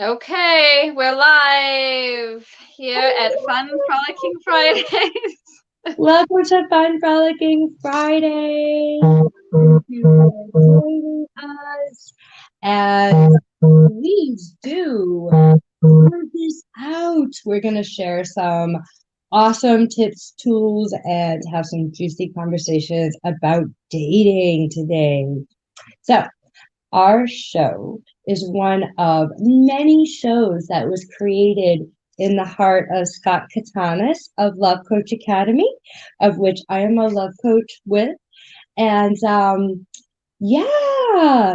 Okay, we're live here at Fun Frolicking Fridays. Welcome to Fun Frolicking Friday. Thank you for joining us. And please do work this out. We're going to share some awesome tips, tools, and have some juicy conversations about dating today. So, our show is one of many shows that was created in the heart of Scott Katanis of Love Coach Academy, of which I am a love coach with. And yeah,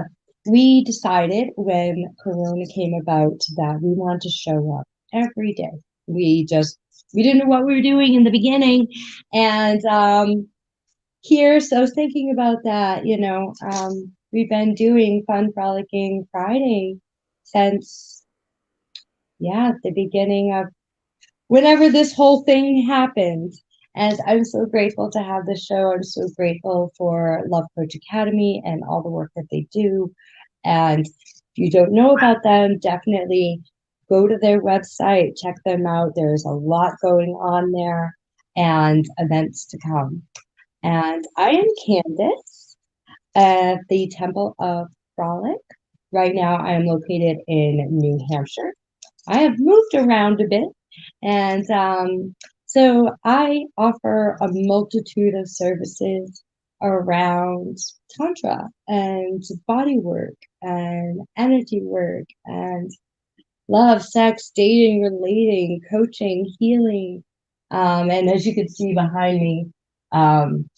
we decided when Corona came about that we want to show up every day. We didn't know what we were doing in the beginning, and so I was thinking about that, we've been doing Fun Frolicking Friday since, the beginning of whenever this whole thing happened. And I'm so grateful to have this show. I'm so grateful for Love Coach Academy and all the work that they do. And if you don't know about them, definitely go to their website, check them out. There's a lot going on there and events to come. And I am Candace at the Temple of Frolic. Right now, I am located in New Hampshire. I have moved around a bit, and so I offer a multitude of services around Tantra and body work and energy work and love, sex, dating, relating, coaching, healing. And as you can see behind me,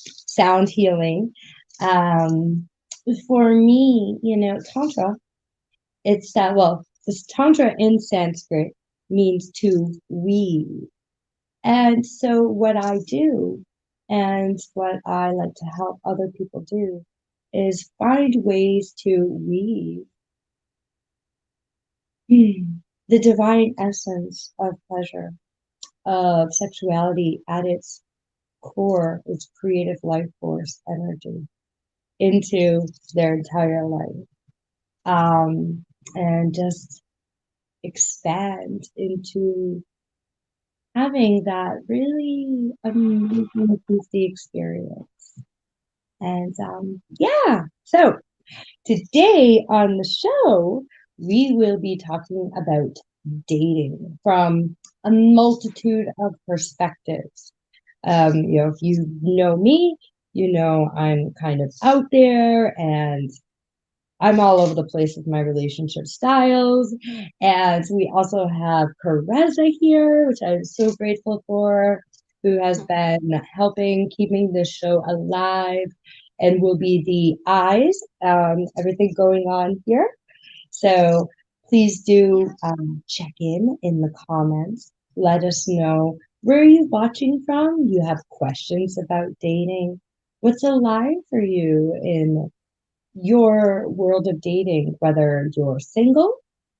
sound healing. Um, for me, Tantra, it's this Tantra in Sanskrit means to weave. And so what I do and what I like to help other people do is find ways to weave the divine essence of pleasure, of sexuality at its core, its creative life force energy into their entire life. And just expand into having that really amazing, juicy experience. And so today on the show, we will be talking about dating from a multitude of perspectives. If you know me, I'm kind of out there and I'm all over the place with my relationship styles. And we also have Karezza here, which I'm so grateful for, who has been helping keeping this show alive and will be the eyes, everything going on here. So please do check in the comments. Let us know where are you watching from? You have questions about dating. What's alive for you in your world of dating, whether you're single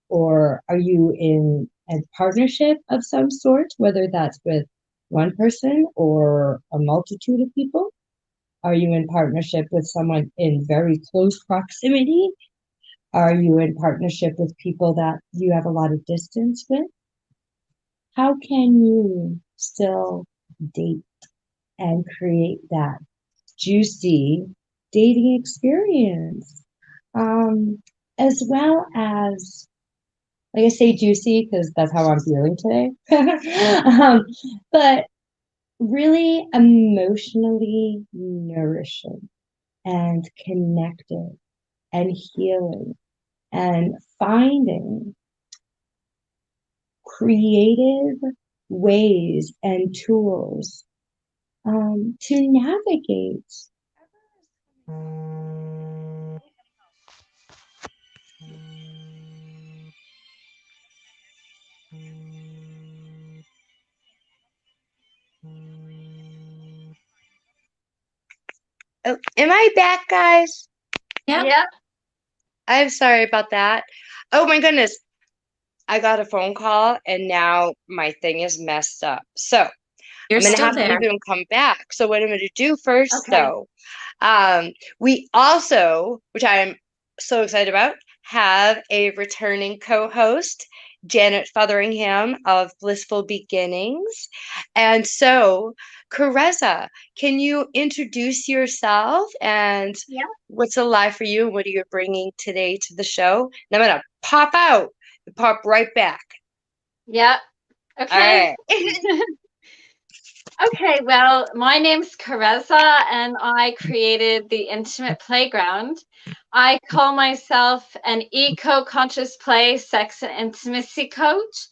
or are you in a partnership of some sort, whether that's with one person or a multitude of people? Are you in partnership with someone in very close proximity? Are you in partnership with people that you have a lot of distance with? How can you still date and create that juicy dating experience? As well as, like I say, juicy because that's how I'm feeling today. But really emotionally nourishing and connected and healing and finding creative ways and tools to navigate. Oh, am I back, guys? Yep. I'm sorry about that. Oh my goodness. I got a phone call and now my thing is messed up. So You're I'm going to still have to there. leave and come back. So what I'm going to do first, Okay. though, we also, which I'm so excited about, have a returning co-host, Janet Fotheringham of Blissful Beginnings. And so, Karezza, can you introduce yourself and what's alive for you and what are you bringing today to the show? And I'm going to pop out and pop right back. Yeah. Okay. Okay, well, my name's Karezza, and I created the Intimate Playground. I call myself an eco-conscious play, sex, and intimacy coach,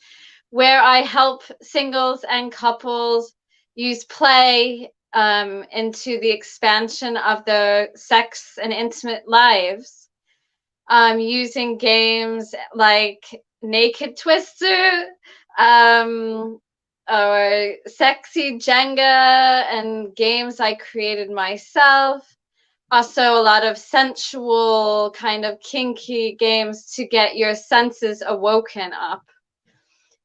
where I help singles and couples use play into the expansion of their sex and intimate lives, using games like Naked Twister, or sexy Jenga, and games I created myself. Also, a lot of sensual, kind of kinky games to get your senses awoken up,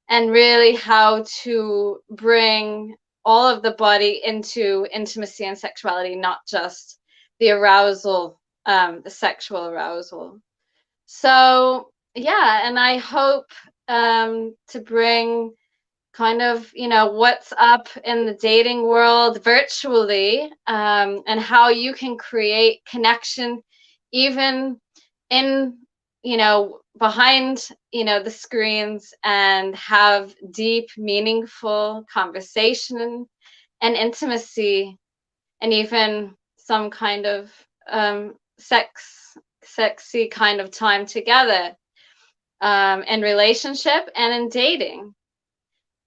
and really how to bring all of the body into intimacy and sexuality, not just the arousal, the sexual arousal. So, yeah, and I hope to bring kind of, what's up in the dating world virtually, and how you can create connection even in, behind, the screens, and have deep, meaningful conversation and intimacy, and even some kind of sexy kind of time together, in relationship and in dating,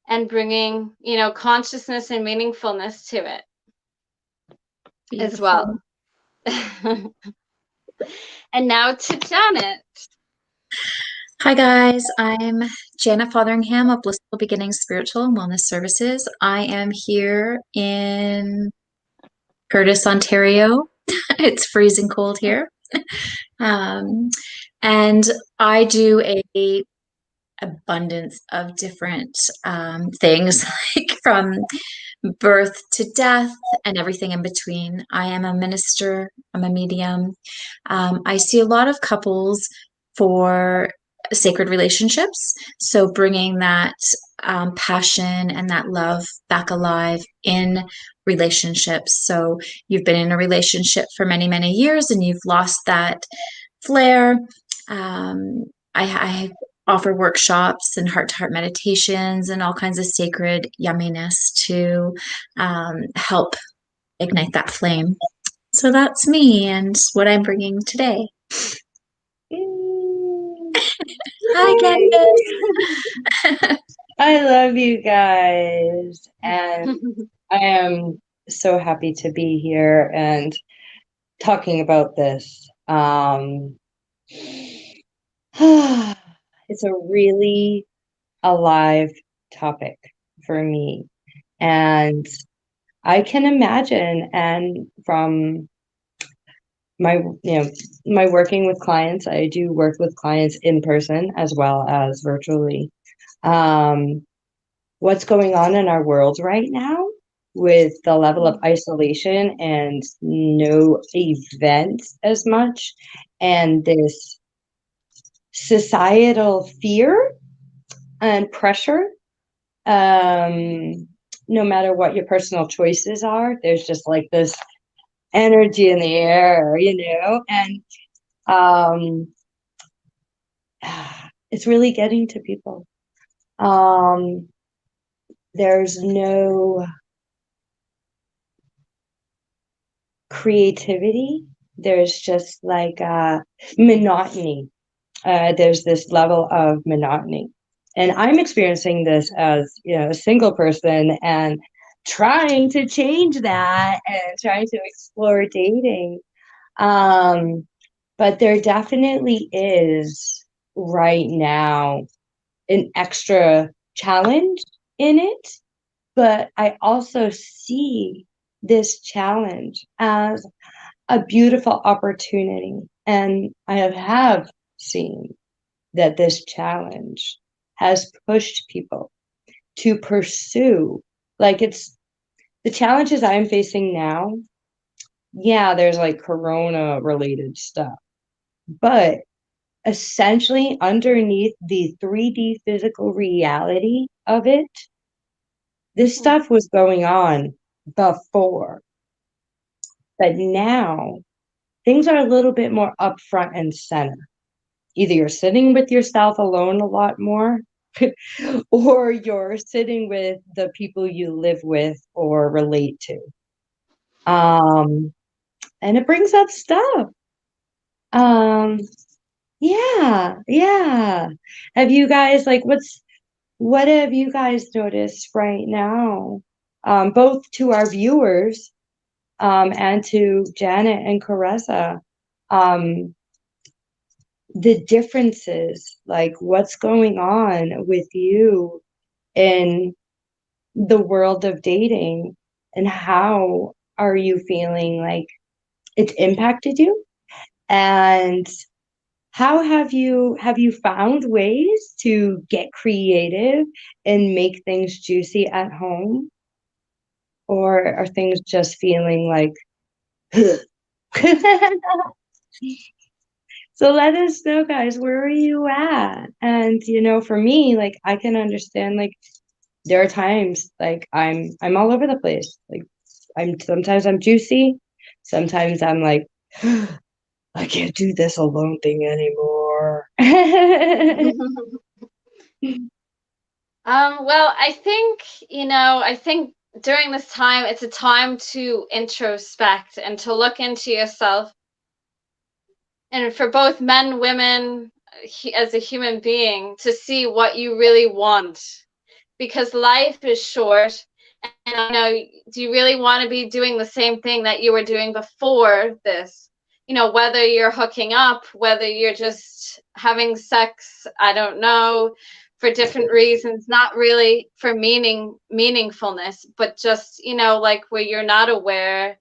and bringing, consciousness and meaningfulness to it. Beautiful. As well. And now to Janet. Hi guys, I'm Janet Fotheringham of Blissful Beginnings Spiritual and Wellness Services. I am here in Curtis, Ontario. It's freezing cold here. And I do a abundance of different things, like from birth to death and everything in between. I am a minister, I'm a medium. I see a lot of couples for sacred relationships, so bringing that passion and that love back alive in relationships. So you've been in a relationship for many, many years and you've lost that flair. I offer workshops and heart-to-heart meditations and all kinds of sacred yumminess to help ignite that flame. So that's me and what I'm bringing today. Hi, Candace. I love you guys, and I am so happy to be here and talking about this. It's a really alive topic for me, and I can imagine, and from my working with clients, I do work with clients in person as well as virtually. What's going on in our world right now with the level of isolation and no events as much, and this societal fear and pressure, no matter what your personal choices are, there's just like this energy in the air, and it's really getting to people. There's no creativity. There's just like monotony. There's this level of monotony. And I'm experiencing this as, a single person and trying to change that and trying to explore dating. But there definitely is right now an extra challenge in it. But I also see this challenge as a beautiful opportunity. And I have seen that this challenge has pushed people to pursue, like, it's the challenges I'm facing now. Yeah, there's like corona related stuff, but essentially underneath the 3D physical reality of it, this stuff was going on before. But now things are a little bit more upfront and center. Either you're sitting with yourself alone a lot more, or you're sitting with the people you live with or relate to. And it brings up stuff. Yeah. Have you guys like what have you guys noticed right now? Both to our viewers, and to Janet and Karezza, the differences, like what's going on with you in the world of dating, and how are you feeling like it's impacted you? And how have you found ways to get creative and make things juicy at home? Or are things just feeling like so let us know, guys, where are you at? And for me, like I can understand, like there are times like I'm all over the place. Like sometimes I'm juicy, sometimes I'm like I can't do this alone thing anymore. Well, I think during this time, it's a time to introspect and to look into yourself. And for both men, women, as a human being, to see what you really want. Because life is short. And do you really want to be doing the same thing that you were doing before this? Whether you're hooking up, whether you're just having sex, I don't know, for different reasons, not really for meaningfulness, but just, like where you're not aware,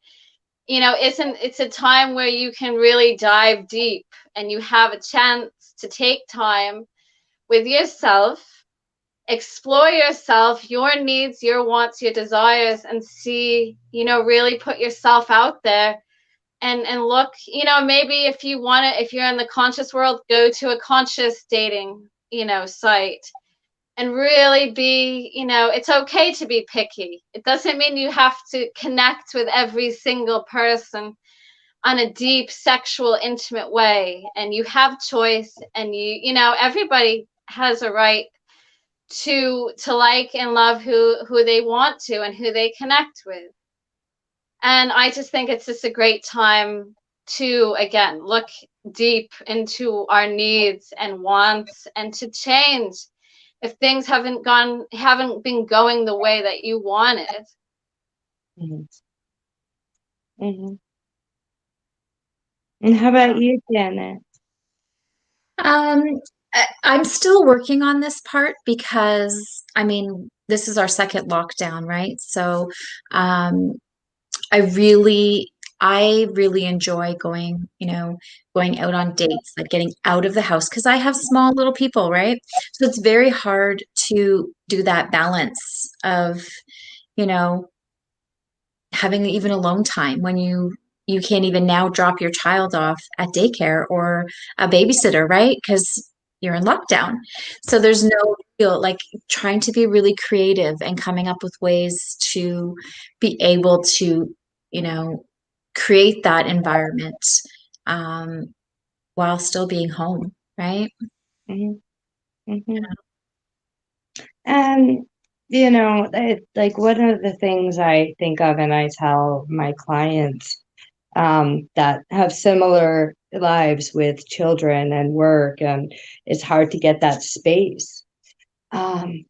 it's a time where you can really dive deep and you have a chance to take time with yourself, explore yourself, your needs, your wants, your desires, and see, really put yourself out there and look, maybe if you're in the conscious world, go to a conscious dating, site, and really be, it's okay to be picky. It doesn't mean you have to connect with every single person on a deep sexual intimate way, and you have choice, and everybody has a right to like and love who they want to and who they connect with. And I just think it's just a great time to, again, look deep into our needs and wants and to change if things haven't been going the way that you wanted. Mhm. Mhm. And how about you, Janet? I'm still working on this part because, I mean, this is our second lockdown, right? So, I really, I really enjoy going out on dates, like getting out of the house because I have small little people, right? So it's very hard to do that balance of, you know, having even alone time when you can't even now drop your child off at daycare or a babysitter, right? Because you're in lockdown. So there's no real, like, trying to be really creative and coming up with ways to be able to, you know, create that environment um, while still being home, right? Mhm. Mhm. And like one of the things I think of and I tell my clients, that have similar lives with children and work, and it's hard to get that space. Um,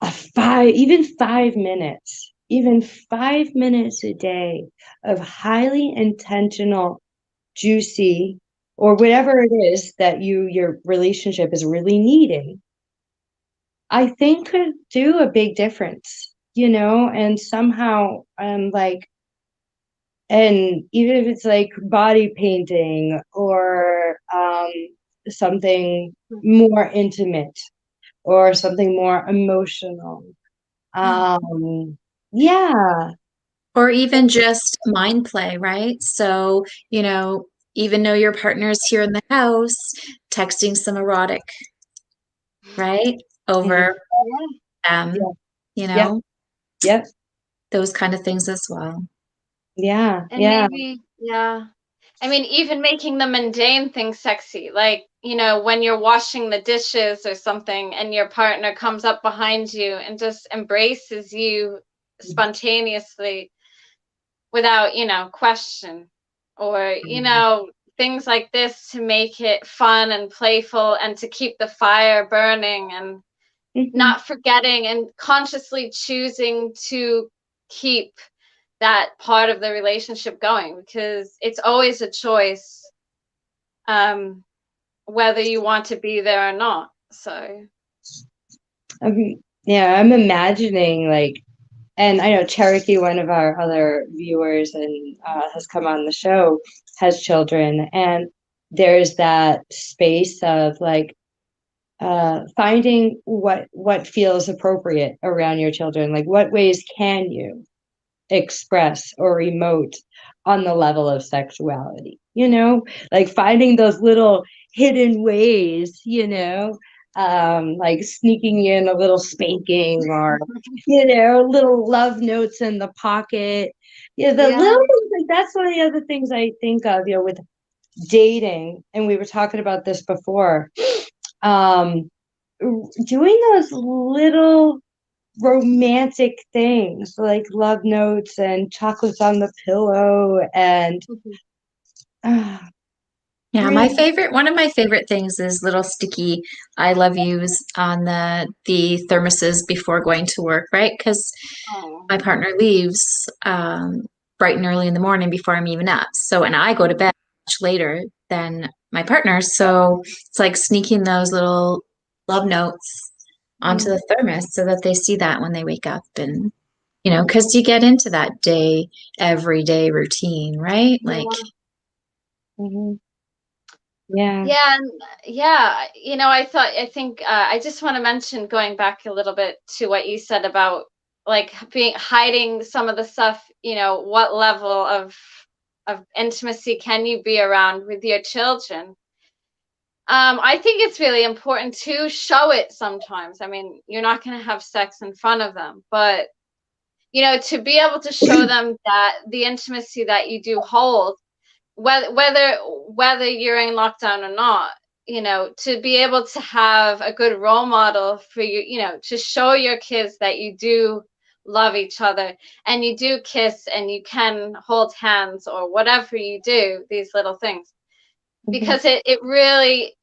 even 5 minutes, even 5 minutes a day of highly intentional, juicy, or whatever it is that your relationship is really needing, I think could do a big difference, and somehow like, and even if it's like body painting or something more intimate or something more emotional. Yeah. Or even just mind play, right? So, even know your partner's here in the house, texting some erotic, right? Over them, you know, Yep. those kind of things as well. Yeah. And maybe, I mean, even making the mundane thing sexy, like, you know, when you're washing the dishes or something and your partner comes up behind you and just embraces you spontaneously without, you know, question, or, you know, things like this to make it fun and playful and to keep the fire burning, and not forgetting and consciously choosing to keep that part of the relationship going, because it's always a choice, whether you want to be there or not. So yeah, I'm imagining like, and I know Cherokee, one of our other viewers and has come on the show, has children, and there's that space of like finding what feels appropriate around your children. Like, what ways can you express or emote on the level of sexuality, you know, like finding those little hidden ways, you know, like sneaking in a little spanking, or you know, little love notes in the pocket. Yeah, the little, like, that's one of the other things I think of, you know, with dating, and we were talking about this before, um doing those little romantic things like love notes and chocolates on the pillow, and Yeah, really, one of my favorite things is little sticky I love yous on the thermoses before going to work, right? Because my partner leaves bright and early in the morning before I'm even up. So, and I go to bed much later than my partner. So it's like sneaking those little love notes onto the thermos so that they see that when they wake up. And, you know, because you get into that everyday routine, right? Like, yeah. yeah, you know, I think I just want to mention, going back a little bit to what you said about like being hiding some of the stuff, you know, what level of intimacy can you be around with your children? I think it's really important to show it sometimes. I mean, you're not going to have sex in front of them, but you know, to be able to show them that the intimacy that you do hold, whether you're in lockdown or not, you know, to be able to have a good role model for you, you know, to show your kids that you do love each other and you do kiss and you can hold hands or whatever you do, these little things, because it really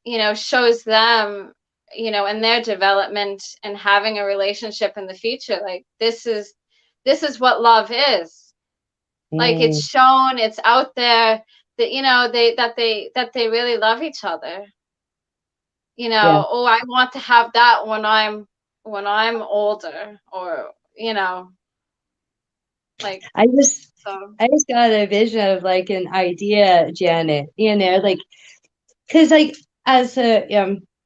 you know, shows them, you know, in their development and having a relationship in the future, like this is what love is. Like, it's shown, it's out there, that, you know, they really love each other, you Yeah, know. Oh, I want to have that when I'm older, or you know, like, so I just got a vision of like an idea, Janet, you know, like, because like, as a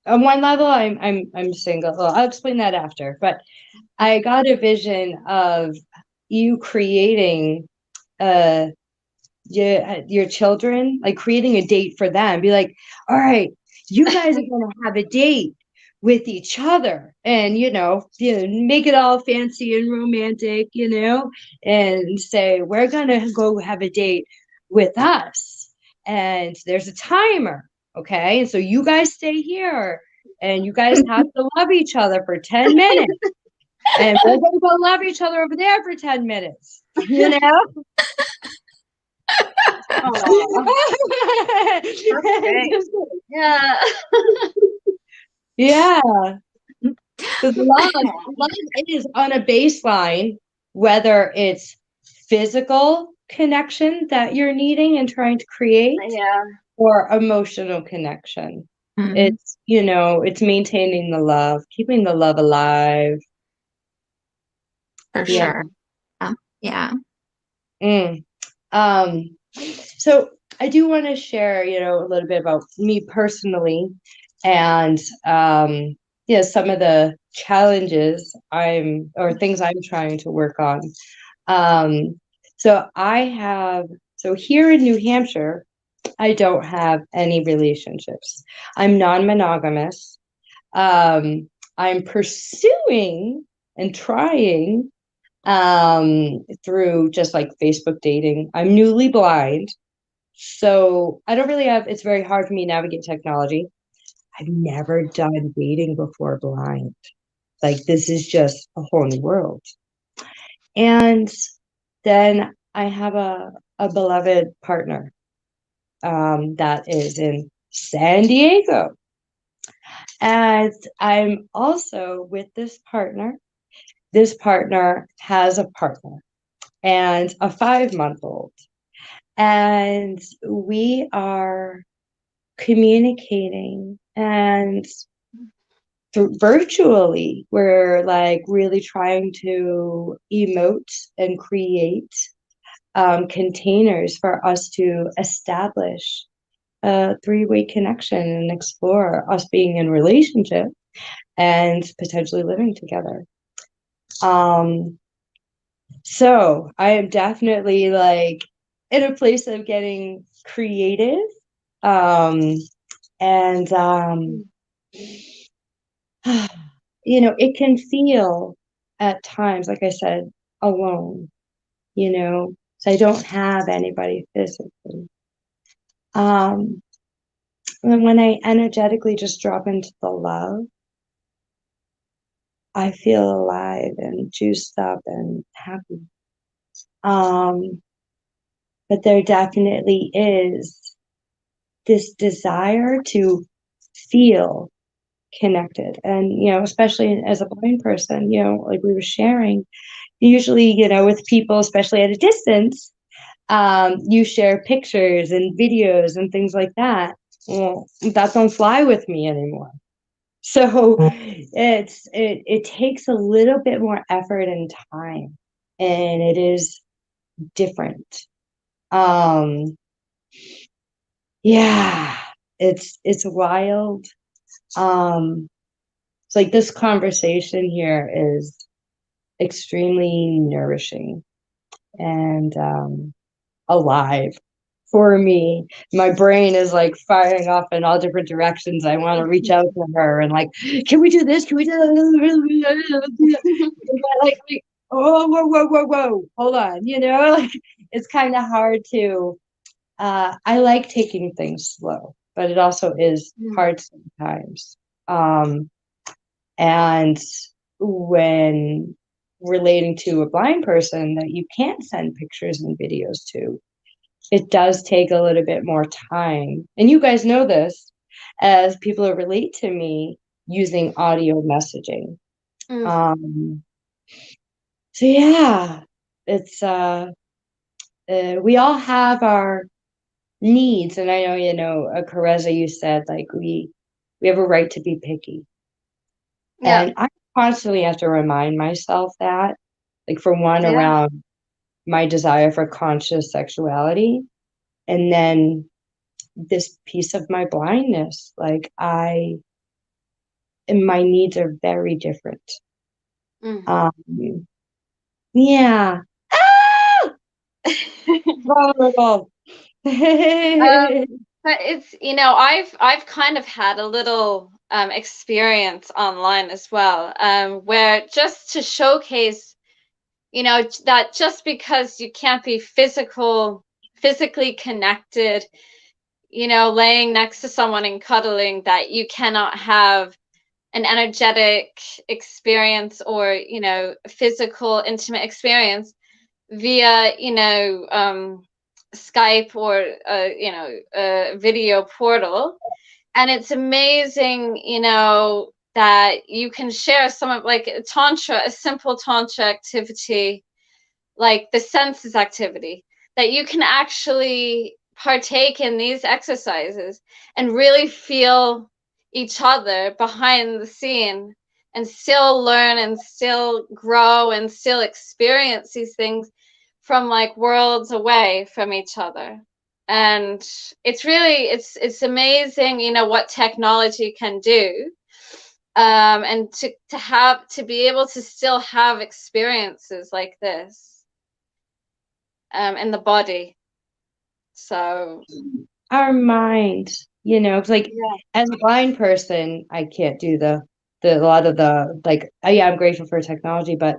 on one level, I'm single. Well, I'll explain that after, but I got a vision of you creating uh your children, like creating a date for them. Be like, all right, you guys are gonna have a date with each other, and you know, make it all fancy and romantic, you know, and say we're gonna go have a date with us, and there's a timer, okay, and so you guys stay here, and you guys have to love each other for 10 minutes, and we're gonna go love each other over there for 10 minutes, you know. yeah. Yeah, because love is on a baseline, whether it's physical connection that you're needing and trying to create, Yeah. or emotional connection. It's, you know, it's maintaining the love, keeping the love alive. for Yeah. sure. Yeah. Mm. So I do want to share, you know, a little bit about me personally, and yeah, some of the challenges or things I'm trying to work on. Um, so here in New Hampshire, I don't have any relationships. I'm non-monogamous. I'm pursuing and trying through just like Facebook dating. I'm newly blind, so I don't really have, it's very hard for me to navigate technology. I've never done dating before blind. Like, this is just a whole new world. And then I have a beloved partner that is in San Diego. And I'm also with this partner. This partner has a partner and a 5-month-old. And we are communicating, and virtually we're like really trying to emote and create containers for us to establish a 3-way connection and explore us being in relationship and potentially living together. So I am definitely like in a place of getting creative. And it can feel at times, like I said, alone, so I don't have anybody physically. And when I energetically just drop into the love, I feel alive and juiced up and happy. But there definitely is this desire to feel connected. And, especially as a blind person, like we were sharing, usually, with people, especially at a distance, you share pictures and videos and things like that. Well, that don't fly with me anymore. So it takes a little bit more effort and time, and it is different. Yeah, it's wild. It's like this conversation here is extremely nourishing and alive for me. My brain is like firing off in all different directions. I want to reach out to her and like, can we do this? Can we do that? like, oh, whoa, hold on. Like it's kind of hard to. I like taking things slow, but it also is hard sometimes. And when relating to a blind person that you can't send pictures and videos to, it does take a little bit more time. And you guys know this as people who relate to me using audio messaging. So yeah, it's we all have our needs, and I know, Karezza, you said like we have a right to be picky. Yeah. And I constantly have to remind myself that, like, for one, around my desire for conscious sexuality, and then this piece of my blindness. Like, and my needs are very different. Yeah. Ah! Vulnerable. But it's, I've kind of had a little experience online as well, where just to showcase, that just because you can't be physically connected, laying next to someone and cuddling, that you cannot have an energetic experience or, physical intimate experience via, Skype or a video portal. And it's amazing, that you can share some of like a simple tantra activity, like the senses activity, that you can actually partake in these exercises and really feel each other behind the scene, and still learn and still grow and still experience these things from like worlds away from each other. And it's amazing, what technology can do, and to be able to still have experiences like this in the body. So our mind, it's like Yeah. as a blind person, I can't do the a lot of the like, yeah, I'm grateful for technology, but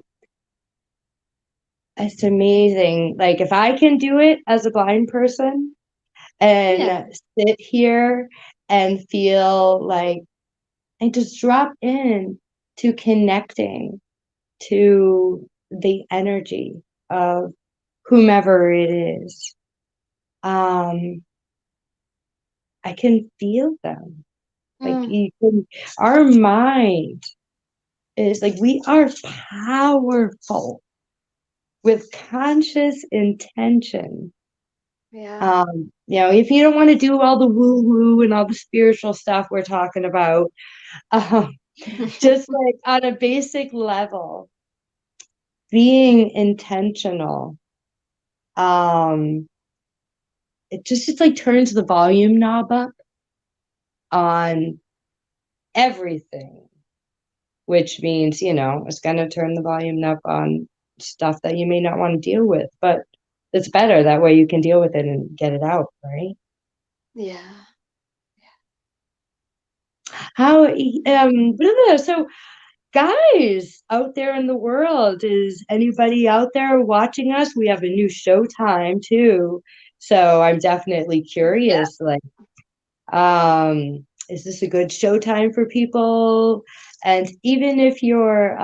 it's amazing. Like if I can do it as a blind person Yeah. and sit here and feel like and just drop in to connecting to the energy of whomever it is. I can feel them. Like Mm. you can, our mind is like we are powerful with conscious intention. Yeah. If you don't want to do all the woo woo and all the spiritual stuff we're talking about, um, just like on a basic level, being intentional, um, it like turns the volume knob up on everything, which means, it's going to turn the volume up on stuff that you may not want to deal with, but it's better that way you can deal with it and get it out, right? Yeah. How, so guys out there in the world, is anybody out there watching us? We have a new showtime too. So I'm definitely curious, like, is this a good showtime for people? And even if you're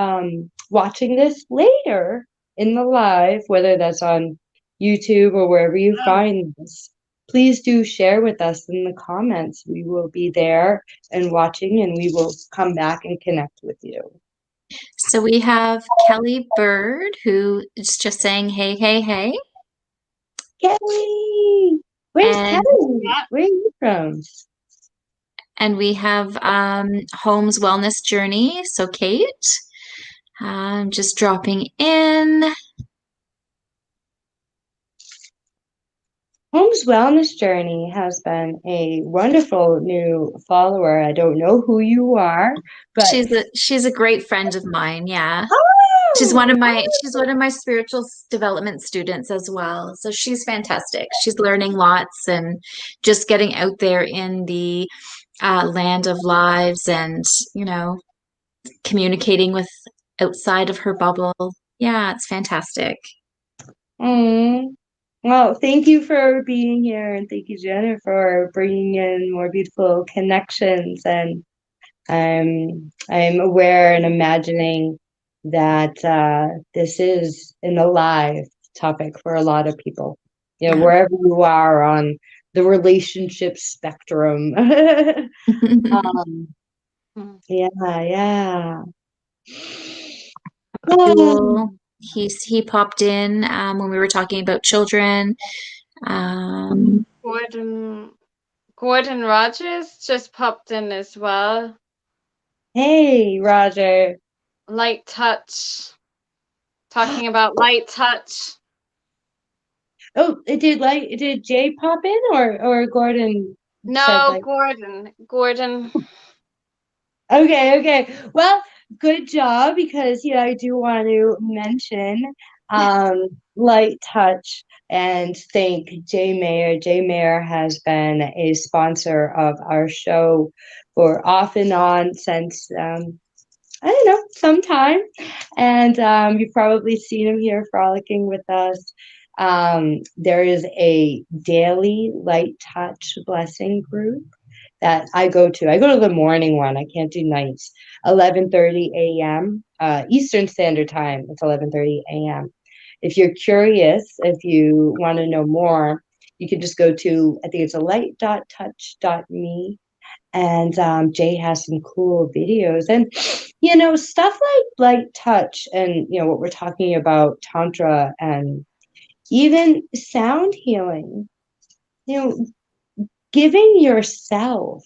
watching this later in the live, whether that's on YouTube or wherever you find this, please do share with us in the comments. We will be there and watching, and we will come back and connect with you. So we have Kelly Bird, who is just saying, hey, hey, hey. Kelly! Where's And Kelly? Where are you from? And we have Home's Wellness Journey. So Kate, just dropping in. Home's Wellness Journey has been a wonderful new follower. I don't know who you are, but She's a great friend of mine. Yeah. oh, She's one of my spiritual development students as well. So she's fantastic. She's learning lots and just getting out there in the land of lives and, communicating with outside of her bubble. Yeah, it's fantastic. Well, thank you for being here, and thank you, Jenna, for bringing in more beautiful connections. And I'm aware and imagining that this is an alive topic for a lot of people. Yeah. Wherever you are on the relationship spectrum. Yeah. Cool. He popped in when we were talking about children. Gordon Rogers just popped in as well. Hey, Roger. Light touch. Talking about light touch. Oh, did Jay pop in or Gordon said No, like Gordon. Okay. Well, good job, because I do want to mention Light Touch and thank Jay Mayer. Jay Mayer has been a sponsor of our show for off and on since I don't know, some time. And you've probably seen him here frolicking with us. There is a daily Light Touch blessing group that I go to. I go to the morning one. I can't do nights. 11:30 a.m. Eastern Standard Time. It's 11:30 a.m. If you're curious, if you want to know more, you can just go to, I think it's a light.touch.me. And Jay has some cool videos. And, stuff like light touch and, what we're talking about, Tantra and even sound healing, giving yourself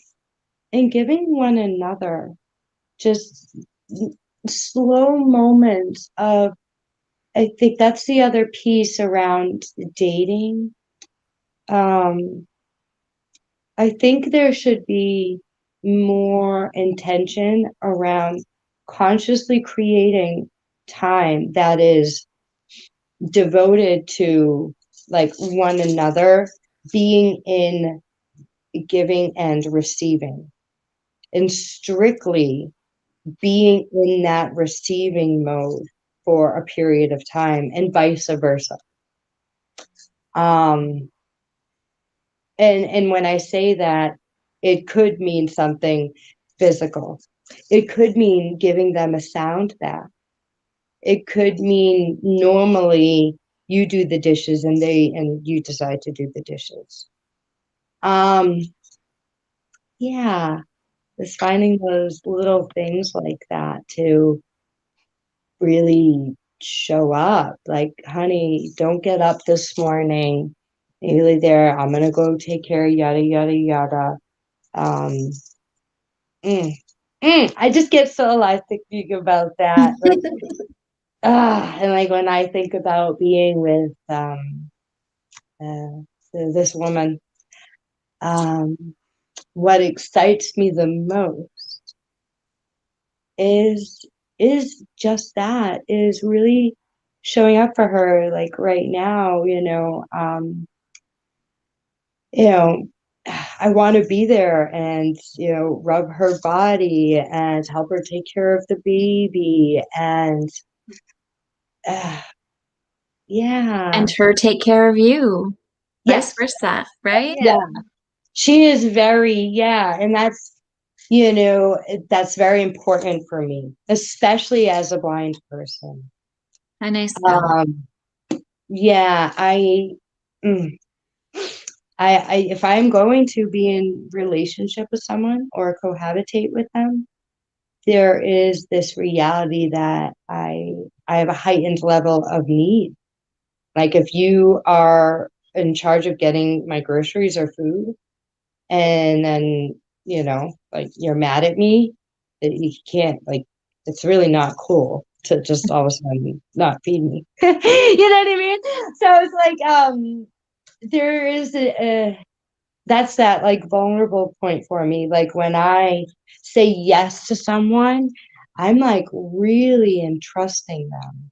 and giving one another just slow moments of, I think that's the other piece around dating. I think there should be more intention around consciously creating time that is devoted to like one another, being in giving and receiving, and strictly being in that receiving mode for a period of time, and vice versa. And when I say that, it could mean something physical. It could mean giving them a sound bath. It could mean normally you do the dishes and you decide to do the dishes. Yeah, just finding those little things like that to really show up. Like, honey, don't get up this morning. Nearly there. I'm gonna go take care of yada yada yada. Um, I just get so alive thinking about that. Like, and like when I think about being with this woman, what excites me the most is just that, is really showing up for her, like right now, I want to be there and, rub her body and help her take care of the baby and, yeah. And her take care of you. Yes. Vice versa, right? Yeah. She is and that's very important for me, especially as a blind person. A nice balance. Yeah, if I'm going to be in relationship with someone or cohabitate with them, there is this reality that I have a heightened level of need. Like if you are in charge of getting my groceries or food, and then, like you're mad at me, that you can't, like, it's really not cool to just all of a sudden not feed me. You know what I mean? So it's like, there is that's that like vulnerable point for me. Like when I say yes to someone, I'm like really entrusting them.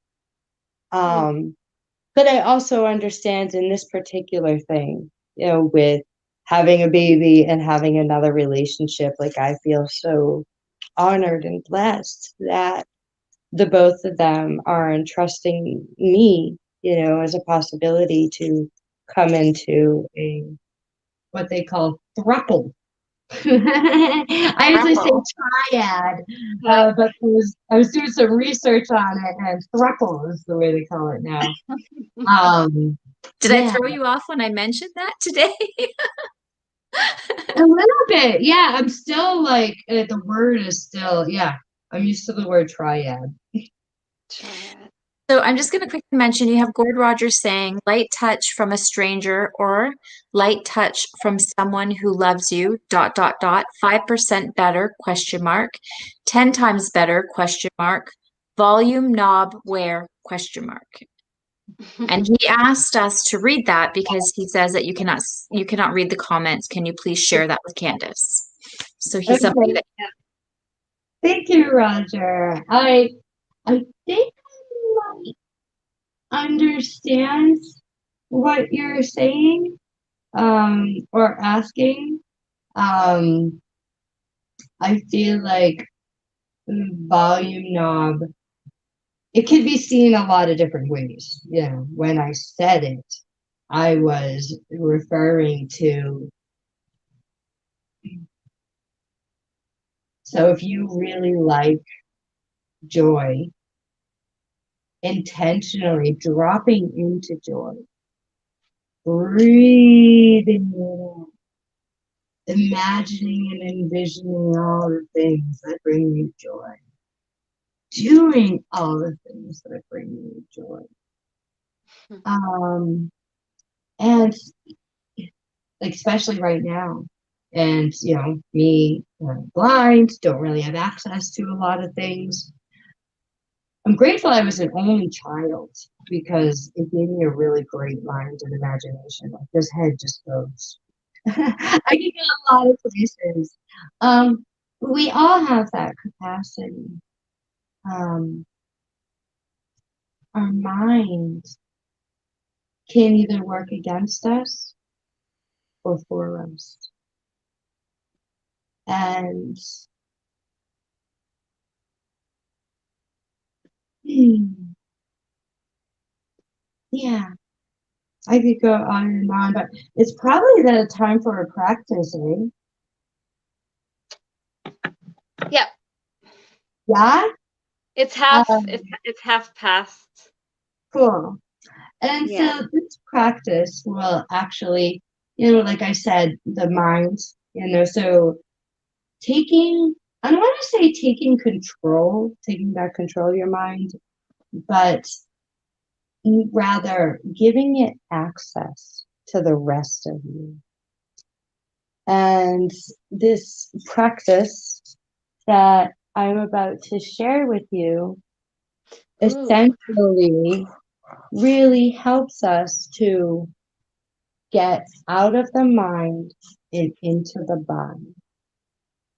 But I also understand in this particular thing, with having a baby and having another relationship, like I feel so honored and blessed that the both of them are entrusting me, as a possibility to come into a what they call throuple. I usually say triad, but I was doing some research on it, and throuple is the way they call it now. Did I throw you off when I mentioned that today? A little bit, yeah. I'm still like, the word is still, yeah. I'm used to the word triad. Triad. So I'm just going to quickly mention you have Gord Rogers saying light touch from a stranger or light touch from someone who loves you, 5% better, 10 times better, volume knob where, And he asked us to read that because he says that you cannot read the comments. Can you please share that with Candace? So he's somebody that. Thank you, Roger. I think I understand what you're saying, or asking. I feel like volume knob, it could be seen a lot of different ways. When I said it, I was referring to, so if you really like joy, intentionally dropping into joy, breathing it in, imagining and envisioning all the things that bring you joy, doing all the things that bring you joy. And like, especially right now, and me, blind, don't really have access to a lot of things. I'm grateful I was an only child, because it gave me a really great mind and imagination. Like, this head just goes. I can go a lot of places. We all have that capacity. Our mind can either work against us or for us. And yeah, I could go on and on, but it's probably the time for a practice, eh? Yep. Yeah? It's half past. Cool. And Yeah. so this practice will actually, like I said, the mind, so I don't want to say taking back control of your mind, but rather giving it access to the rest of you. And this practice that I'm about to share with you essentially really helps us to get out of the mind and into the body.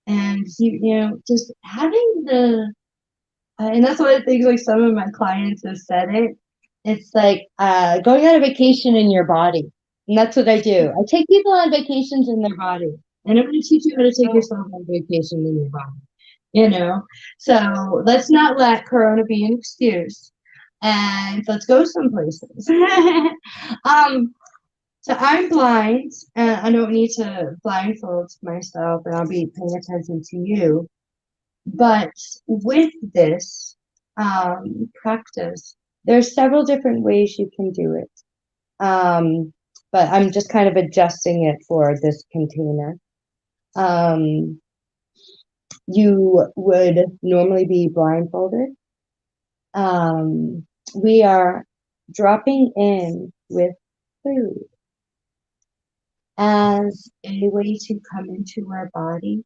And just having and that's one of the things, like some of my clients have said it. It's like going on a vacation in your body. And that's what I do. I take people on vacations in their body. And I'm going to teach you how to take yourself on vacation in your body. So let's not let Corona be an excuse. And let's go some places. So I'm blind, and I don't need to blindfold myself, and I'll be paying attention to you. But with this practice, there's several different ways you can do it. But I'm just kind of adjusting it for this container. You would normally be blindfolded. We are dropping in with food as a way to come into our body,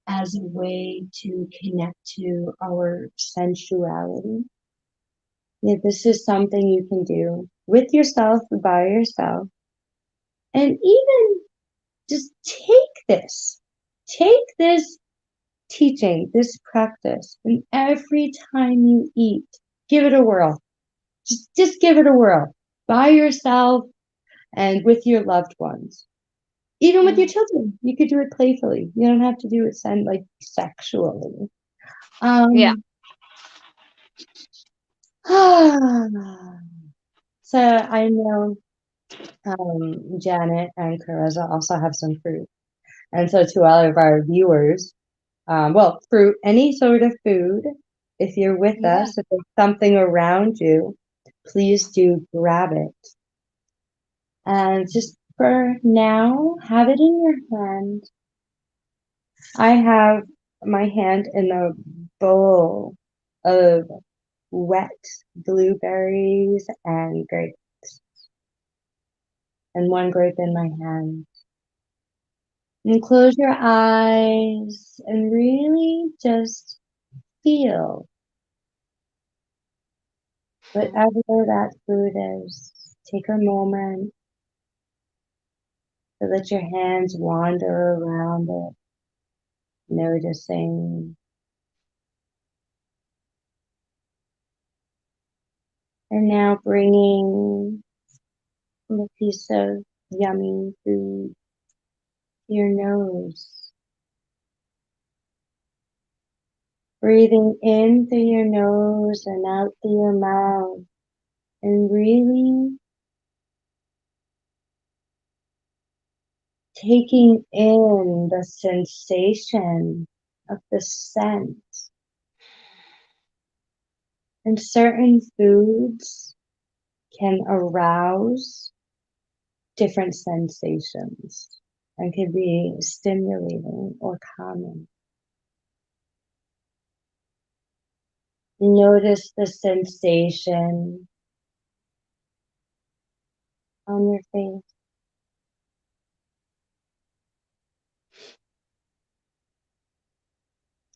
as a way to connect to our sensuality. Yeah, this is something you can do with yourself, by yourself, and even just take this teaching, this practice, and every time you eat, give it a whirl. Just give it a whirl by yourself and with your loved ones. Even with your children, you could do it playfully. You don't have to do it like sexually. Yeah. So I know Janet and Karezza also have some fruit. And so to all of our viewers, fruit, any sort of food, if you're with us, if there's something around you, please do grab it. And just for now, have it in your hand. I have my hand in a bowl of wet blueberries and grapes, and one grape in my hand. And close your eyes and really just feel whatever that food is. Take a moment to let your hands wander around it, noticing. And now bringing a piece of yummy food to your nose. Breathing in through your nose and out through your mouth. And really taking in the sensation of the scent. And certain foods can arouse different sensations and can be stimulating or calming. Notice the sensation on your face.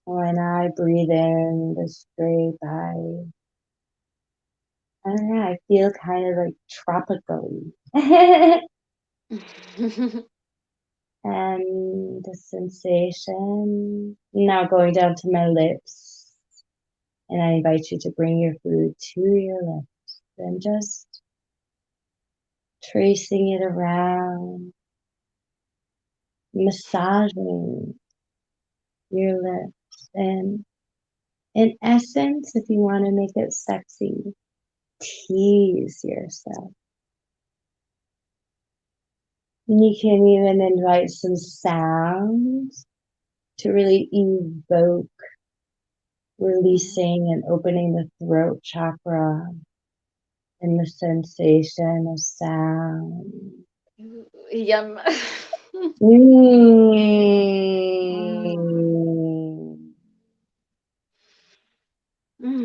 When I breathe in this great I don't know, I feel kind of like tropical. And the sensation now going down to my lips. And I invite you to bring your food to your lips and just tracing it around, massaging your lips. And in essence, if you want to make it sexy, tease yourself. And you can even invite some sounds to really evoke releasing and opening the throat chakra and the sensation of sound. Yum.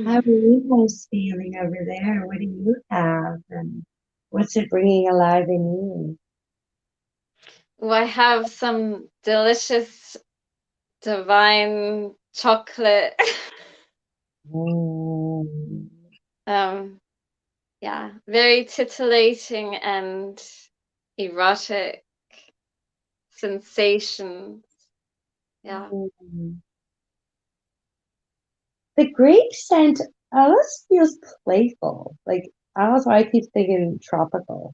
How are you guys feeling over there? What do you have? And what's it bringing alive in you? Well, I have some delicious divine chocolate. Yeah, very titillating and erotic sensations. Yeah. The grape scent almost feels playful. Like, I don't know why I keep thinking tropical.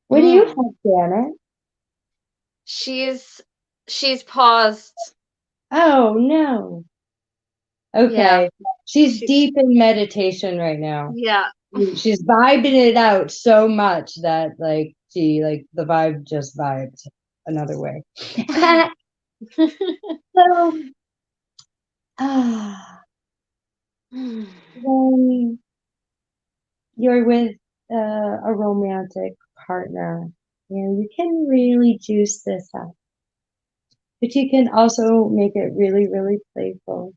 What do you have, Janet? She's paused. Oh, no. Okay. Yeah. She's deep in meditation right now. Yeah. She's vibing it out so much that the vibe just vibed another way. So when you're with a romantic partner, you can really juice this up, but you can also make it really, really playful.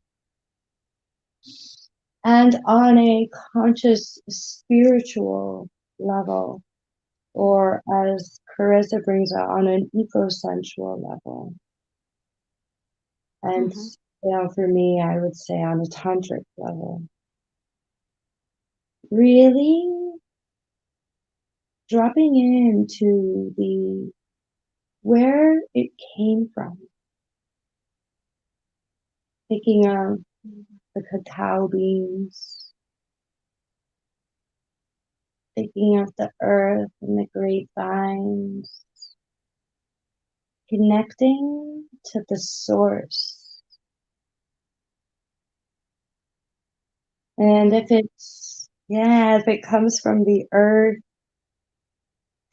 And on a conscious spiritual level, or as Karezza brings out, on an eco-sensual level. And for me, I would say on a tantric level. Really dropping into where it came from. Picking up the cacao beans, picking up the earth and the grapevines, connecting to the source. And if it comes from the earth,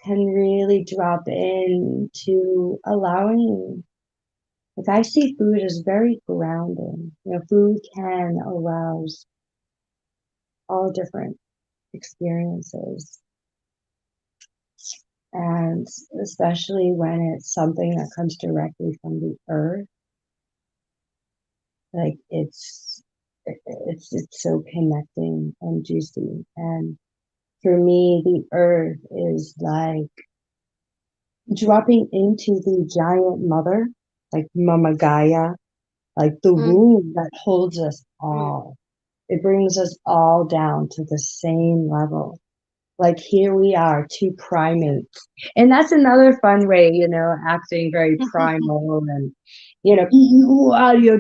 can really drop into allowing, like, I see food as very grounding. Food can arouse all different experiences. And especially when it's something that comes directly from the earth, like it's so connecting and juicy. And for me, the earth is like dropping into the giant mother, like Mama Gaia, like the womb that holds us all. It brings us all down to the same level. Like, here we are, two primates. And that's another fun way, acting very primal and,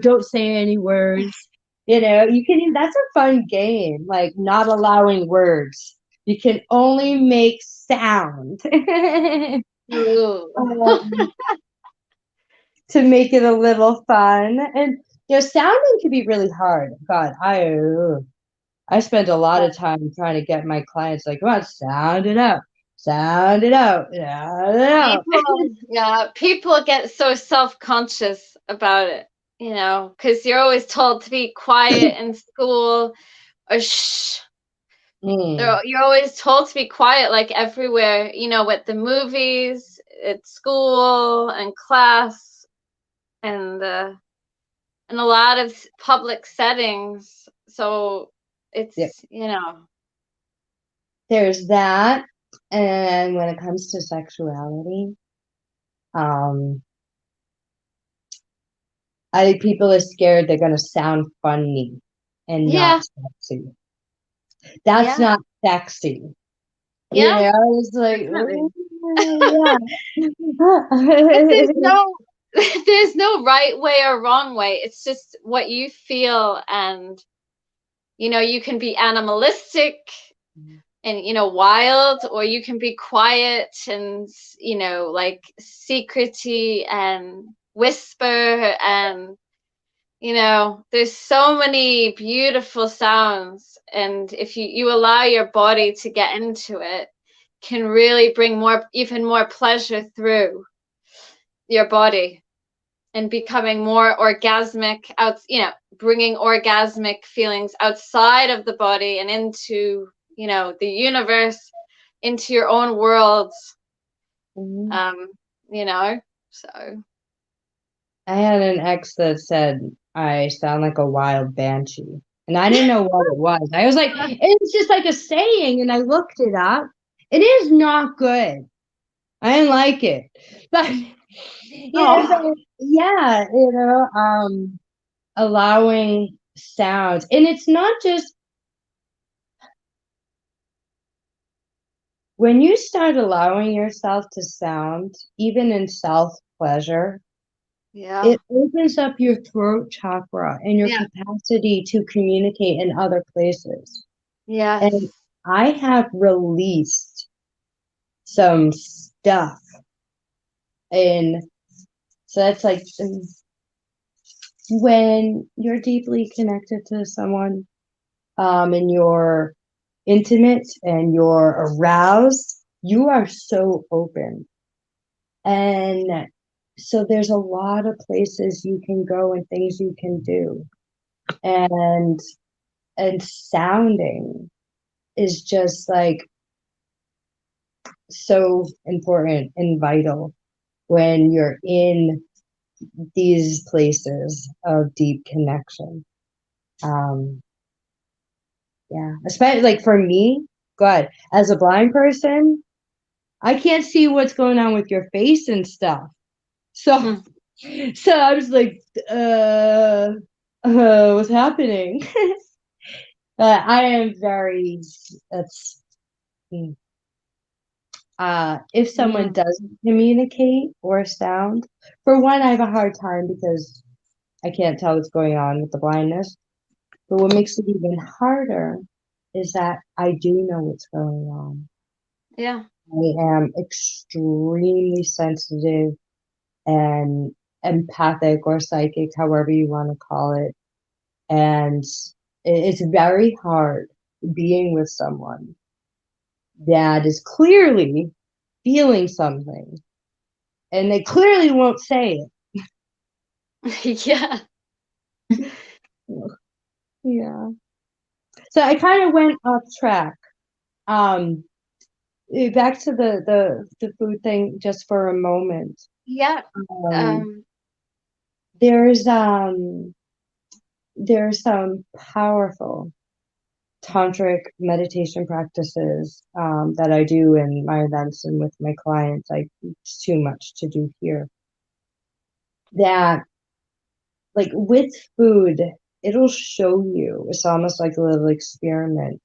don't say any words. That's a fun game, like not allowing words. You can only make sound. To make it a little fun. And, sounding can be really hard. God, I spent a lot of time trying to get my clients like, come on, sound it out, sound it out, sound it out. People get so self-conscious about it, because you're always told to be quiet in school or shh. You're always told to be quiet, like everywhere, with the movies, at school and class, and in a lot of public settings. So it's, There's that. And when it comes to sexuality, I think people are scared they're going to sound funny and not sexy. That's not sexy. It's like, there's no right way or wrong way. It's just what you feel. And, you can be animalistic and, wild, or you can be quiet and, like secrety and whisper and you know, there's so many beautiful sounds, and if you allow your body to get into it, can really bring even more pleasure through your body, and becoming more orgasmic out, you know, bringing orgasmic feelings outside of the body and into, you know, the universe, into your own worlds. You know, so I had an ex that said I sound like a wild banshee, and I didn't know what it was. I was like, it's just like a saying, and I looked it up. It is not good. I didn't like it, but yeah, you know, allowing sounds, and it's not just when you start allowing yourself to sound, even in self pleasure. yeah, It opens up your throat chakra and your yeah, capacity to communicate in other places. yes, And I have released some stuff. And so that's like when you're deeply connected to someone, and you're intimate and you're aroused, you are so open. And so there's a lot of places you can go and things you can do. And sounding is just like so important and vital when you're in these places of deep connection. Um, yeah, especially like for me, God, as a blind person, I can't see what's going on with your face and stuff. So, so I was like, what's happening? I am very, that's, if someone doesn't communicate or sound, for one, I have a hard time because I can't tell what's going on with the blindness. But what makes it even harder is that I do know what's going on. yeah, I am extremely sensitive and empathic or psychic, however you want to call it. And it's very hard being with someone that is clearly feeling something and they clearly won't say it. yeah, Yeah. So I kind of went off track. Um, Back to the food thing just for a moment. yeah. Um, there's um there's some powerful tantric meditation practices that I do in my events and with my clients. It's too much to do here. That like with food, it'll show you. It's almost like a little experiment.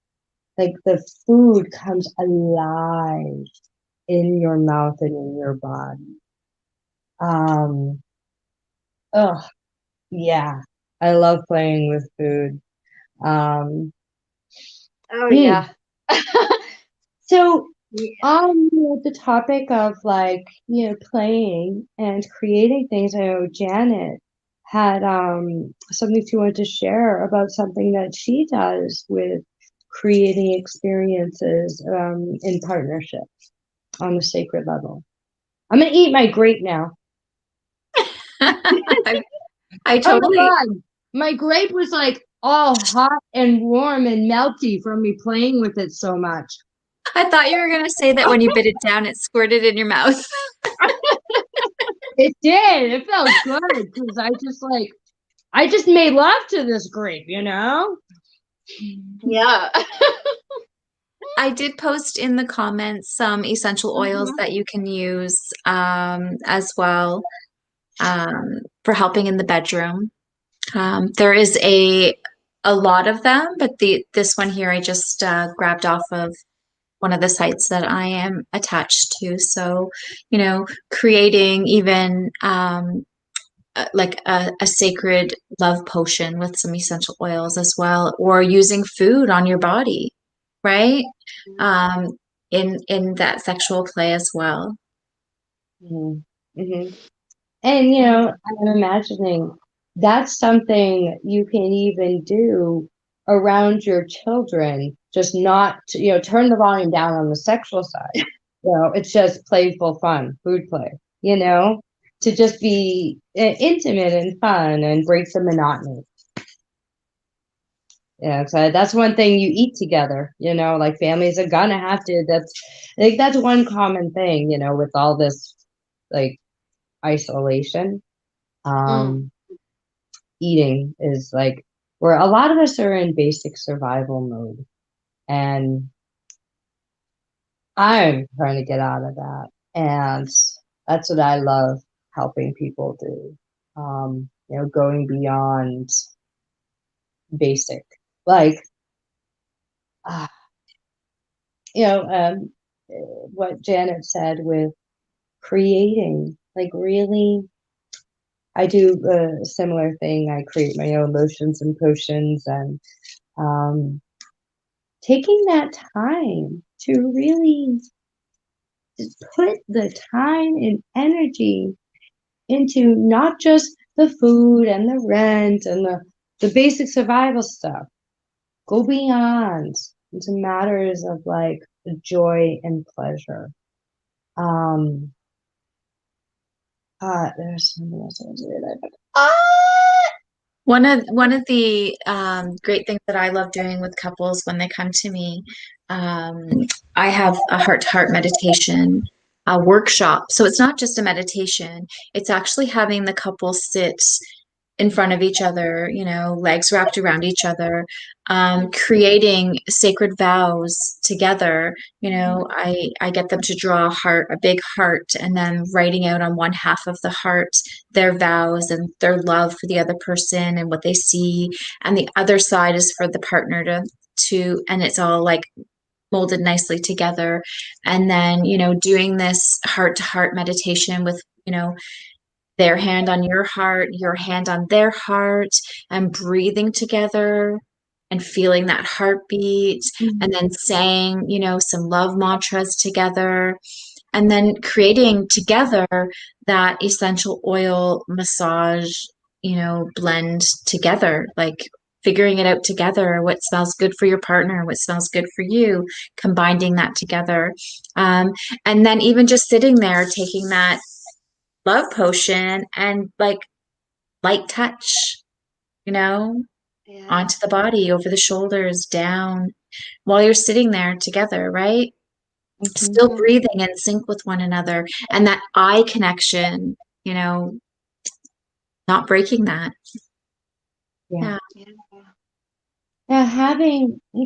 Like the food comes alive in your mouth and in your body. Oh yeah, I love playing with food. Um, Oh hmm. yeah. So Yeah. on the topic of like, you know, playing and creating things, I know Janet had something she wanted to share about something that she does with creating experiences in partnership on the sacred level. I'm gonna eat my grape now. I Oh my totally. God. My grape was like all hot and warm and melty from me playing with it so much. I thought you were going to say that when you bit it down, it squirted in your mouth. It did. It felt good because I just made love to this grape, you know? Yeah. I did post in the comments some essential oils that you can use as well for helping in the bedroom. There is a lot of them, but this one here I just grabbed off of one of the sites that I am attached to. So, you know, creating even like a sacred love potion with some essential oils as well, or using food on your body, right? Um, in that sexual play as well. Mm-hmm. And, you know, I'm imagining that's something you can even do around your children, just not, turn the volume down on the sexual side. It's just playful fun, food play, to just be intimate and fun and break the monotony. Yeah, so that's one thing, you eat together, like families are gonna have to, that's one common thing, with all this like isolation. Eating is like, where a lot of us are in basic survival mode, and I'm trying to get out of that. And that's what I love helping people do. Going beyond basic, like, uh, you know, um, what Janet said with creating, like, really, I do a similar thing. I create my own lotions and potions, and um, taking that time to really just put the time and energy into not just the food and the rent and the basic survival stuff. Go beyond into matters of like joy and pleasure. There's something else I was doing. One of the great things that I love doing with couples when they come to me, I have a heart-to-heart meditation workshop. So it's not just a meditation, it's actually having the couple sit in front of each other, legs wrapped around each other, creating sacred vows together. I get them to draw a big heart, and then writing out on one half of the heart their vows and their love for the other person and what they see. And the other side is for the partner and it's all like molded nicely together. And then, doing this heart to heart meditation with, their hand on your heart, your hand on their heart, and breathing together and feeling that heartbeat, and then saying, some love mantras together, and then creating together that essential oil massage, blend together, like figuring it out together, what smells good for your partner, what smells good for you, combining that together. And then even just sitting there, taking that love potion and like light touch, onto the body, over the shoulders, down, while you're sitting there together, right? Still breathing in sync with one another, and that eye connection, not breaking that. Yeah. Yeah,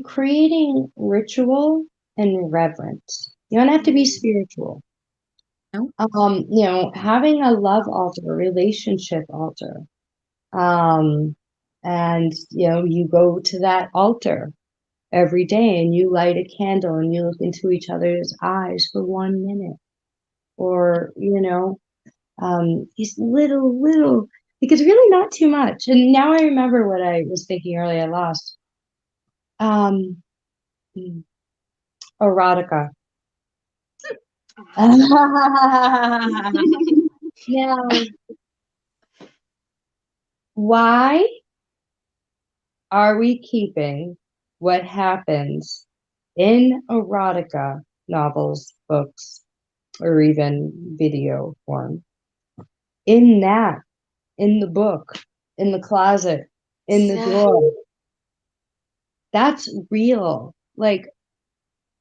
creating ritual and reverence. You don't have to be spiritual. No. Having a love altar, a relationship altar. And you go to that altar every day and you light a candle and you look into each other's eyes for 1 minute. Or, these little, because really not too much. And now I remember what I was thinking earlier, I lost. Erotica. Now, why are we keeping what happens in erotica novels, books, or even video form in the book, in the closet, in the drawer? That's real. Like,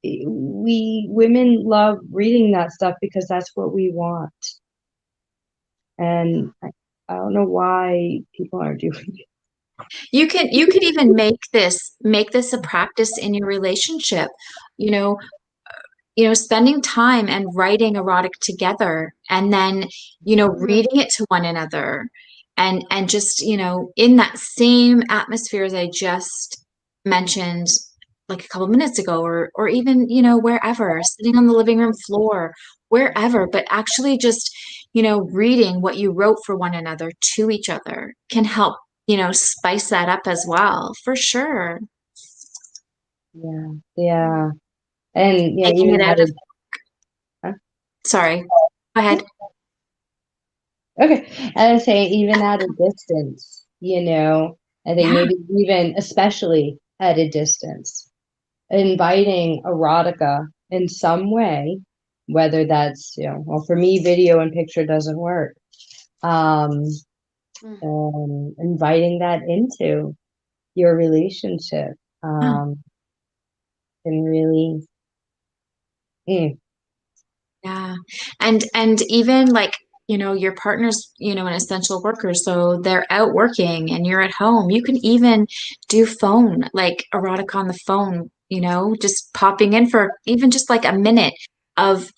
women love reading that stuff because that's what we want. And I don't know why people aren't doing it. You could even make this a practice in your relationship, spending time and writing erotic together, and then, reading it to one another, and just, in that same atmosphere as I just mentioned like a couple minutes ago, or even, wherever, sitting on the living room floor, wherever, but actually just, reading what you wrote for one another to each other can help, spice that up as well, for sure. Yeah. And Taking it out of, sorry, go ahead. Okay. I was saying, even at a distance, I think Yeah. maybe even especially at a distance, inviting erotica in some way, whether that's, well, for me, video and picture doesn't work. Um, Inviting that into your relationship, Yeah. can really, mm, Yeah. And even like, your partner's, an essential worker, so they're out working and you're at home. You can even do phone, like erotic on the phone, just popping in for even just like a minute of,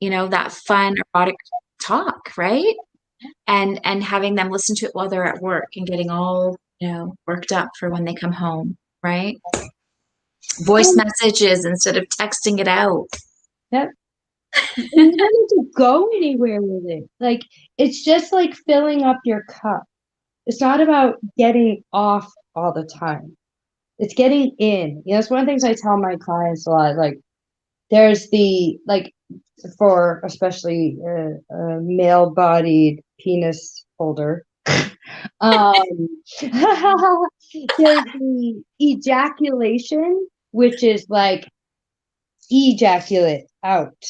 that fun erotic talk, right? And having them listen to it while they're at work and getting all, worked up for when they come home, right? Voice and messages instead of texting it out. yep. And you don't need to go anywhere with it. Like, it's just like filling up your cup. It's not about getting off all the time. It's getting in. It's one of the things I tell my clients a lot. Like, there's like, for especially a male-bodied penis holder, um, there's the ejaculation, which is like ejaculate out.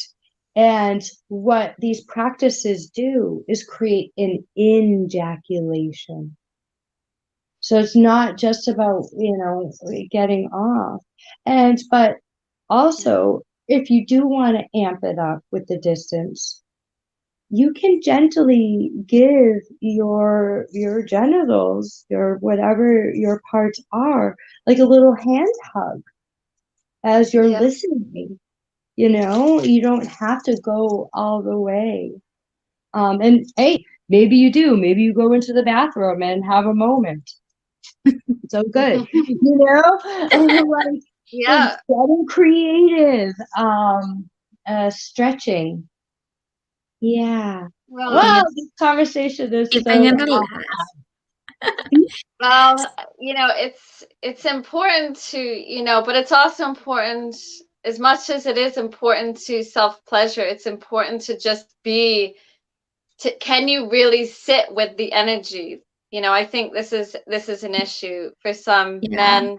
And what these practices do is create an ejaculation. So it's not just about, getting off. But also, if you do want to amp it up with the distance, you can gently give your genitals, your whatever your parts are, like a little hand hug as you're listening. You don't have to go all the way. And hey, maybe you do. Maybe you go into the bathroom and have a moment. So good. Like, Yeah. getting creative, stretching. Yeah. Well, Wow, this conversation is Keeping so it alive. well, it's important to, but it's also important, as much as it is important to self-pleasure, it's important to just can you really sit with the energy? I think this is an issue for some Yeah. men,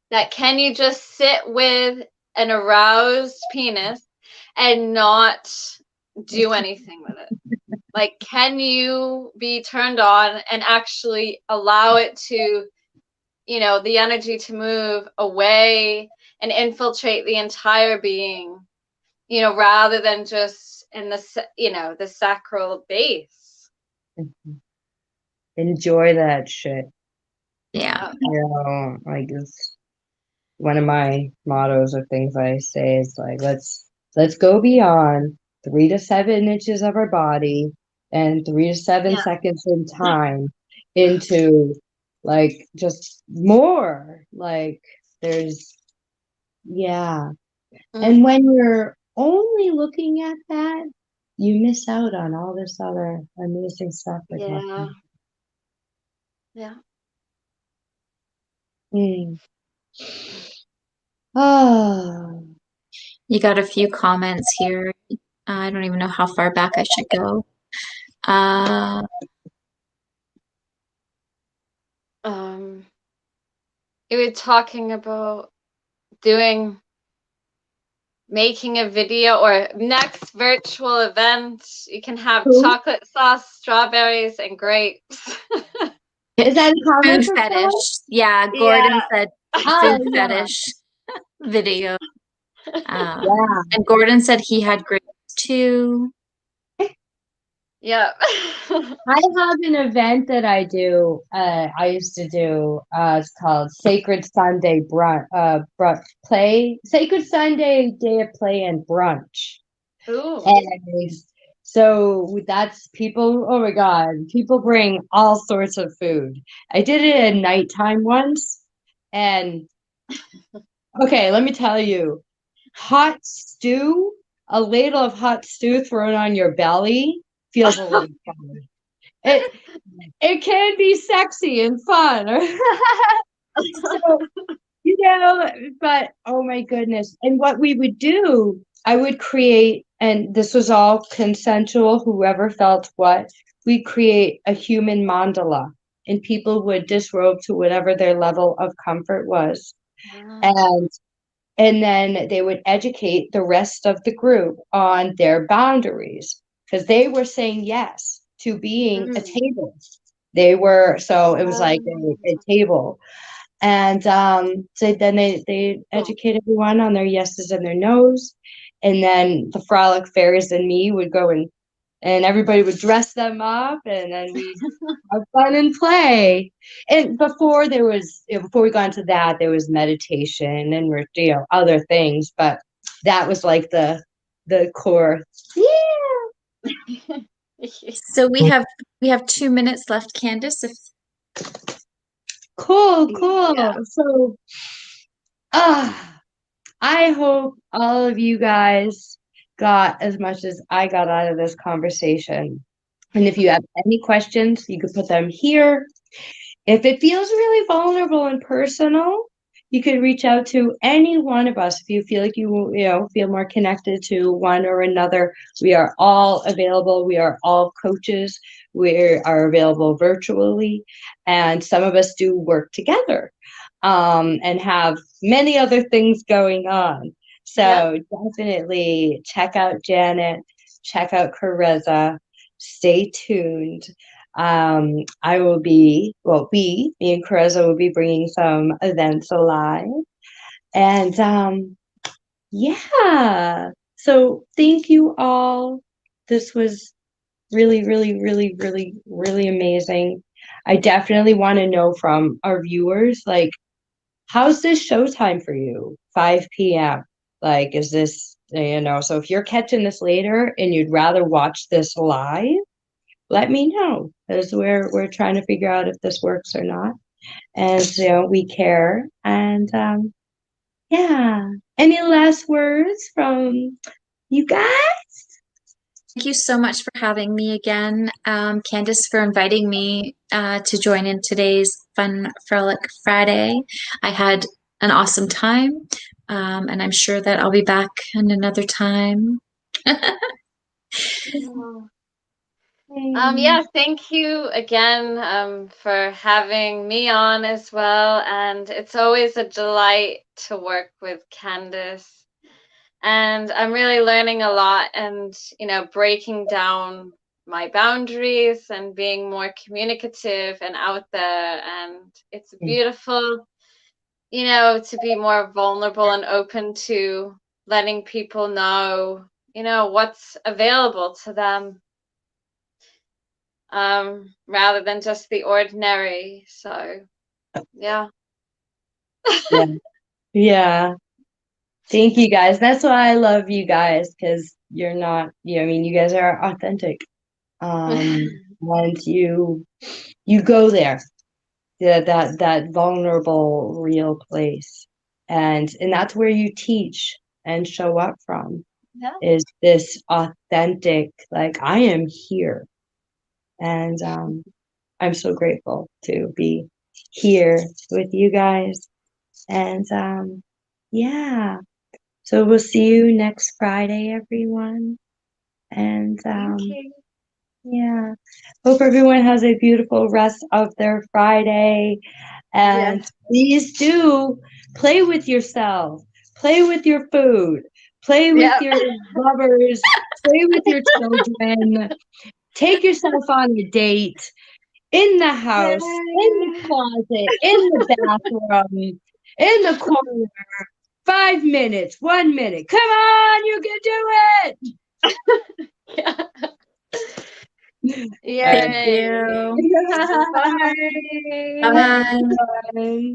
that can you just sit with an aroused penis and not do anything with it? Like, can you be turned on and actually allow it to, the energy to move away and infiltrate the entire being, rather than just in the sacral base. enjoy that shit. Yeah. Like, it's one of my mottos or things I say is like, let's go beyond 3 to 7 inches of our body and 3 to 7 seconds in time into like just more. Like, there's, yeah. And when you're only looking at that, you miss out on all this other amazing stuff that Yeah. happens. Yeah. Mm. Oh, You got a few comments here. I don't even know how far back I should go. You were talking about making a video or next virtual event. You can have cool. chocolate sauce, strawberries, and grapes. Is that a comment Food from fetish. someone? Yeah, Gordon Yeah. said Oh, food yeah. fetish video. Yeah. And Gordon said he had grapes too. Yeah. I have an event that I do. I used to do. It's called Sacred Sunday Play. Sacred Sunday Day of Play and Brunch. Ooh. And so that's people. Oh my God, people bring all sorts of food. I did it at nighttime once, and okay, let me tell you, hot stew, a ladle of hot stew thrown on your belly feels a little funny. It can be sexy and fun. So, but oh my goodness. And what we would do, I would create, and this was all consensual, whoever felt what. we'd create a human mandala, and people would disrobe to whatever their level of comfort was. Wow. And then they would educate the rest of the group on their boundaries, because they were saying yes to being a Mm. table. They were, so it was like Um, a table. And so then they cool. educate everyone on their yeses and their nos. And then the frolic fairies and me would go and everybody would dress them up, and then we have fun and play. And before we got into that, there was meditation and other things, but that was like the core. Yeah. So we have 2 minutes left, Candace. If Cool. Yeah. So I hope all of you guys got as much as I got out of this conversation. And if you have any questions, you could put them here. If it feels really vulnerable and personal, you could reach out to any one of us if you feel like you feel more connected to one or another. We are all available. We are all coaches. We are available virtually, and some of us do work together, and have many other things going on. Yep. So definitely check out Janet, check out Karezza. Stay tuned. I will be, well, me and Karezza will be bringing some events alive. And yeah, so thank you all. This was really, really, really, really, really amazing. I definitely want to know from our viewers, like, how's this showtime for you? 5 p.m. Like, is this, so if you're catching this later and you'd rather watch this live, let me know, because we're trying to figure out if this works or not. And we care. And yeah. Any last words from you guys? Thank you so much for having me again, Candace, for inviting me to join in today's Fun Frolic Friday. I had an awesome time, and I'm sure that I'll be back in another time. Yeah, thank you again for having me on as well. And it's always a delight to work with Candace. And I'm really learning a lot and, breaking down my boundaries and being more communicative and out there. And it's beautiful, to be more vulnerable and open to letting people know, what's available to them, rather than just the ordinary. So, yeah. Yeah. Yeah. Thank you guys. That's why I love you guys, because you're not, you guys are authentic. And you go there, that vulnerable, real place. And that's where you teach and show up from, Yeah. is this authentic, like, I am here. And I'm so grateful to be here with you guys. And yeah. So we'll see you next Friday, everyone. And Thank you. yeah. Hope everyone has a beautiful rest of their Friday. And Yes. please do play with yourself, play with your food, play with Yeah. your lovers, play with your children, take yourself on a date in the house, in the Yay. closet, in the bathroom, in the corner. 5 minutes, 1 minute. Come on, you can do it. Yeah. All Thank Yay. you. right. Bye. Bye. Bye.